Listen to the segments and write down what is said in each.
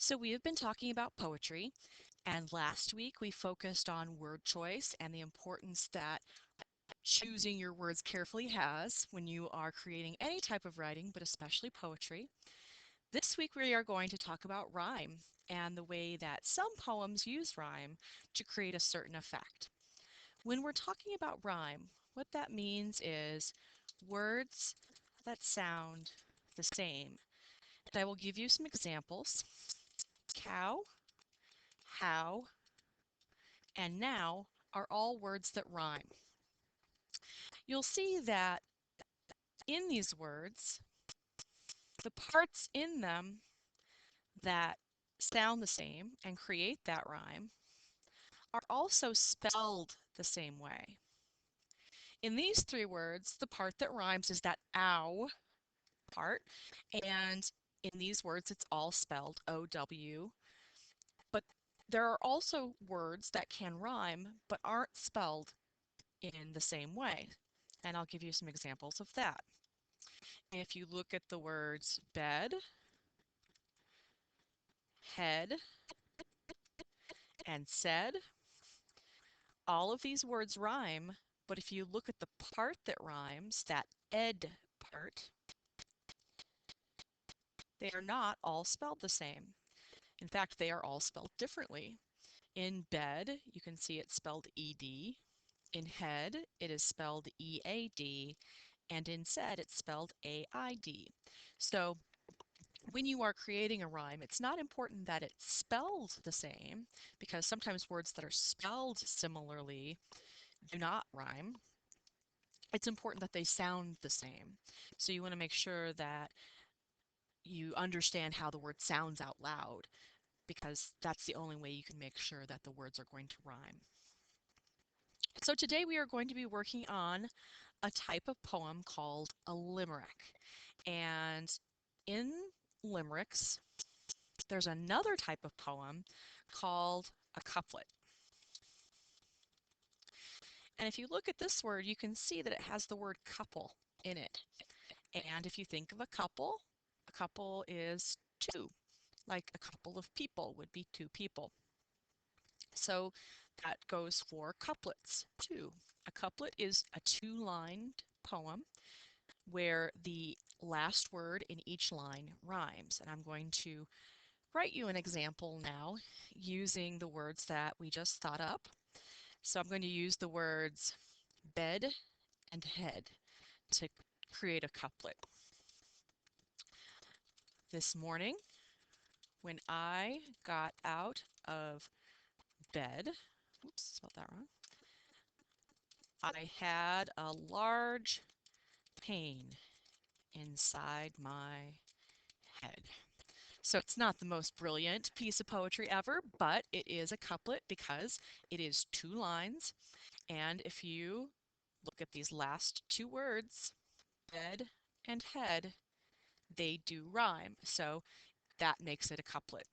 So we have been talking about poetry, and last week we focused on word choice and the importance that choosing your words carefully has when you are creating any type of writing, but especially poetry. This week we are going to talk about rhyme and the way that some poems use rhyme to create a certain effect. When we're talking about rhyme, what that means is words that sound the same. And I will give you some examples. Cow, how, and now are all words that rhyme. You'll see that in these words, the parts in them that sound the same and create that rhyme are also spelled the same way. In these three words, the part that rhymes is that ow part, and in these words, it's all spelled O-W. But there are also words that can rhyme but aren't spelled in the same way. And I'll give you some examples of that. If you look at the words bed, head, and said, all of these words rhyme, but if you look at the part that rhymes, that ed part, they are not all spelled the same. In fact, they are all spelled differently. In bed, you can see it's spelled ed. In head, it is spelled ead, and in said, it's spelled aid. So when you are creating a rhyme, it's not important that it's spelled the same, because sometimes words that are spelled similarly do not rhyme. It's important that they sound the same. So you want to make sure that you understand how the word sounds out loud, because that's the only way you can make sure that the words are going to rhyme. So today we are going to be working on a type of poem called a limerick. And in limericks, there's another type of poem called a couplet. And if you look at this word, you can see that it has the word couple in it. And if you think of a couple is two, like a couple of people would be two people. So that goes for couplets too. A couplet is a two-lined poem where the last word in each line rhymes. And I'm going to write you an example now using the words that we just thought up. So I'm going to use the words bed and head to create a couplet. This morning, when I got out of bed, oops, spelled that wrong, I had a large pain inside my head. So it's not the most brilliant piece of poetry ever, but it is a couplet because it is two lines. And if you look at these last two words, bed and head, they do rhyme. So that makes it a couplet.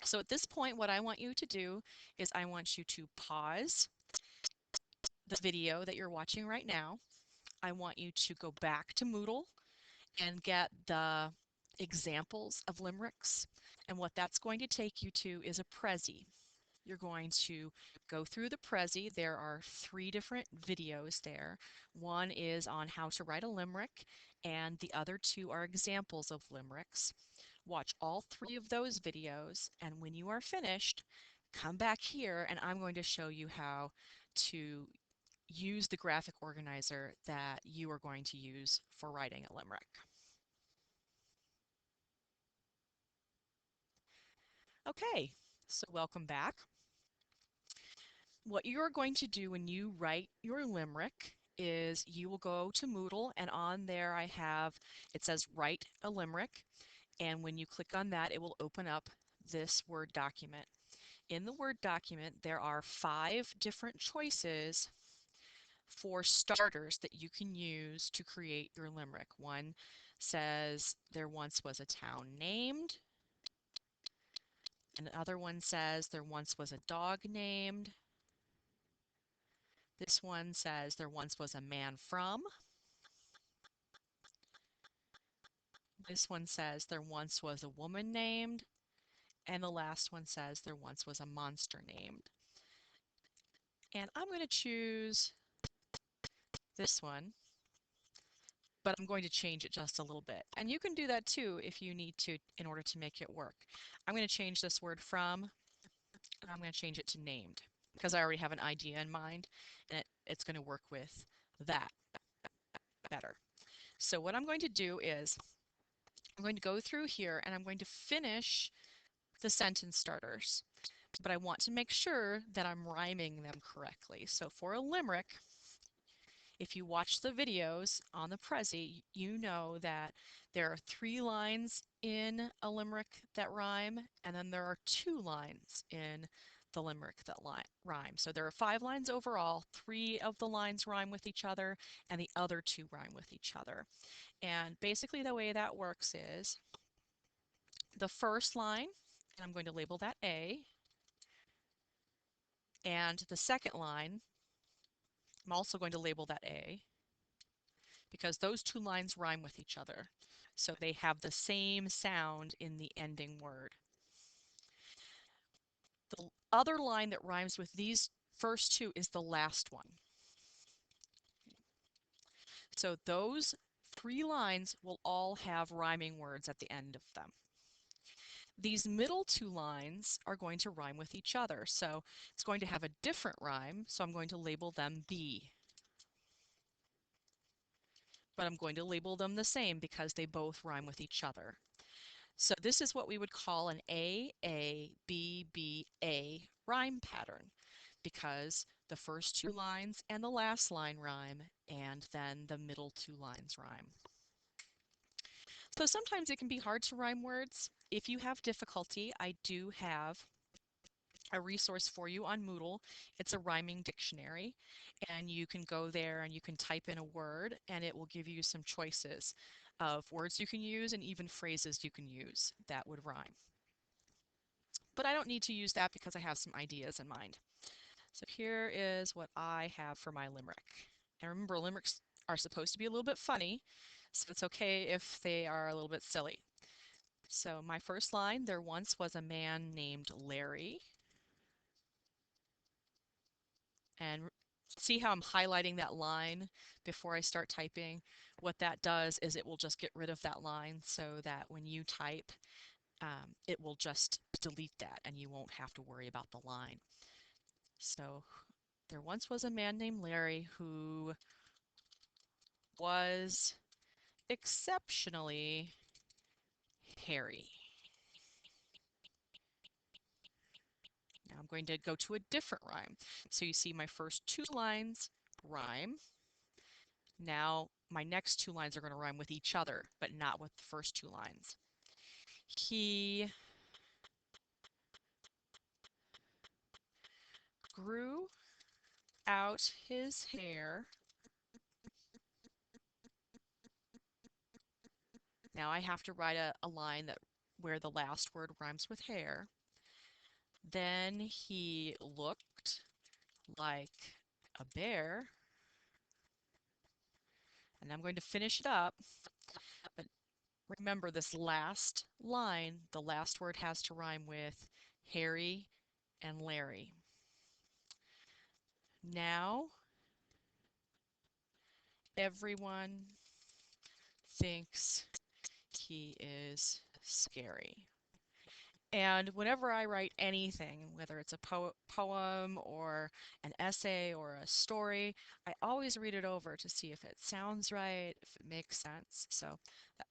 So at this point, what I want you to do is I want you to pause the video that you're watching right now. I want you to go back to Moodle and get the examples of limericks. And what that's going to take you to is a Prezi. You're going to go through the Prezi. There are 3 different videos there. One is on how to write a limerick, and the other 2 are examples of limericks. Watch all 3 of those videos, and when you are finished, come back here and I'm going to show you how to use the graphic organizer that you are going to use for writing a limerick. Okay, so welcome back. What you're going to do when you write your limerick is you will go to Moodle, and on there it says write a limerick, and when you click on that, it will open up this Word document. In the Word document, there are 5 different choices for starters that you can use to create your limerick. One says there once was a town named. Another one says there once was a dog named. This one says there once was a man from. This one says there once was a woman named. And the last one says there once was a monster named. And I'm going to choose this one, but I'm going to change it just a little bit. And you can do that too if you need to in order to make it work. I'm going to change this word from, and I'm going to change it to named because I already have an idea in mind, and it's going to work with that better. So what I'm going to do is I'm going to go through here and I'm going to finish the sentence starters, but I want to make sure that I'm rhyming them correctly. So for a limerick, if you watch the videos on the Prezi, you know that there are 3 lines in a limerick that rhyme, and then there are 2 lines in the limerick that rhyme. So there are 5 lines overall, 3 of the lines rhyme with each other, and the other 2 rhyme with each other. And basically the way that works is the first line, and I'm going to label that A, and the second line, I'm also going to label that A, because those 2 lines rhyme with each other. So they have the same sound in the ending word. The other line that rhymes with these first 2 is the last one. So those 3 lines will all have rhyming words at the end of them. These middle 2 lines are going to rhyme with each other. So it's going to have a different rhyme, so I'm going to label them B. But I'm going to label them the same because they both rhyme with each other. So this is what we would call an A, B, B, A rhyme pattern because the first 2 lines and the last line rhyme, and then the middle 2 lines rhyme. So sometimes it can be hard to rhyme words. If you have difficulty, I do have a resource for you on Moodle. It's a rhyming dictionary, and you can go there and you can type in a word and it will give you some choices of words you can use and even phrases you can use that would rhyme. But I don't need to use that because I have some ideas in mind. So here is what I have for my limerick. And remember, limericks are supposed to be a little bit funny, so it's okay if they are a little bit silly. So my first line, there once was a man named Larry. And see how I'm highlighting that line before I start typing? What that does is it will just get rid of that line so that when you type, it will just delete that and you won't have to worry about the line. So there once was a man named Larry who was exceptionally hairy. Now I'm going to go to a different rhyme. So you see my first 2 lines rhyme. Now my next 2 lines are going to rhyme with each other, but not with the first 2 lines. He grew out his hair. Now I have to write a line that where the last word rhymes with hair. Then he looked like a bear. And I'm going to finish it up. But remember this last line, the last word has to rhyme with Harry and Larry. Now everyone thinks he is scary. And whenever I write anything, whether it's a poem or an essay or a story, I always read it over to see if it sounds right, if it makes sense. So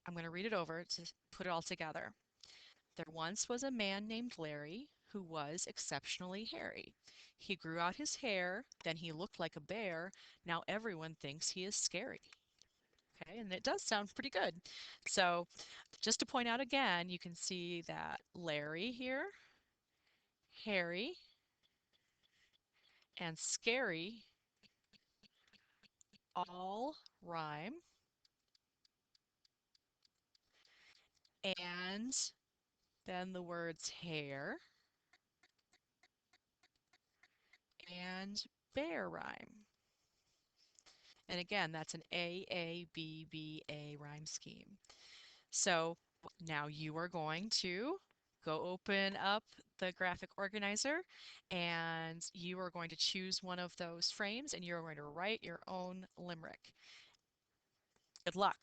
I'm going to read it over to put it all together. There once was a man named Larry who was exceptionally hairy. He grew out his hair, then he looked like a bear. Now everyone thinks he is scary. Okay, and it does sound pretty good. So just to point out again, you can see that Larry here, hairy, and scary all rhyme. And then the words hair and bear rhyme. And again, that's an A-A-B-B-A rhyme scheme. So now you are going to go open up the graphic organizer and you are going to choose one of those frames and you're going to write your own limerick. Good luck.